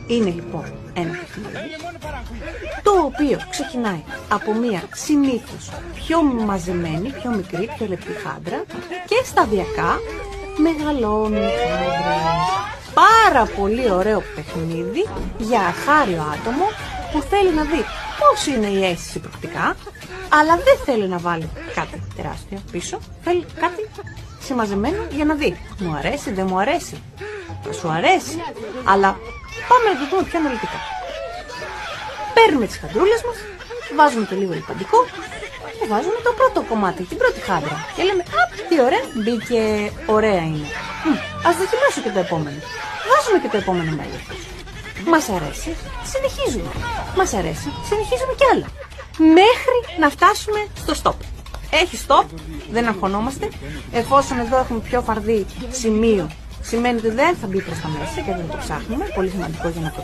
Είναι λοιπόν ένα παιχνίδι το οποίο ξεκινάει από μια συνήθως πιο μαζεμένη, πιο μικρή, πιο λεπτή χάντρα και σταδιακά μεγαλώνουν οι χάντρες. Πάρα πολύ ωραίο παιχνίδι για αρχάριο άτομο που θέλει να δει πώς είναι η αίσθηση προκτικά, αλλά δεν θέλει να βάλει κάτι τεράστιο πίσω, θέλει κάτι συμμαζεμένο για να δει. Μου αρέσει, δεν μου αρέσει, θα σου αρέσει, αλλά πάμε να το δούμε πιο αναλυτικά. Παίρνουμε τις χαντρούλες μας, βάζουμε και λίγο λιπαντικό και βάζουμε το πρώτο κομμάτι, την πρώτη χάντρα. Και λέμε, τι ωραία, μπήκε, ωραία είναι. Ας δοκιμάσω και το επόμενο. Βάζουμε και το επόμενο μέλος. Μας αρέσει, συνεχίζουμε. Μας αρέσει, συνεχίζουμε κι άλλα. Μέχρι να φτάσουμε στο stop. Έχει stop, δεν αγχωνόμαστε. Εφόσον εδώ έχουμε πιο φαρδί σημείο, σημαίνει ότι δεν θα μπει προς τα μέσα και δεν το ψάχνουμε. Πολύ σημαντικό για να το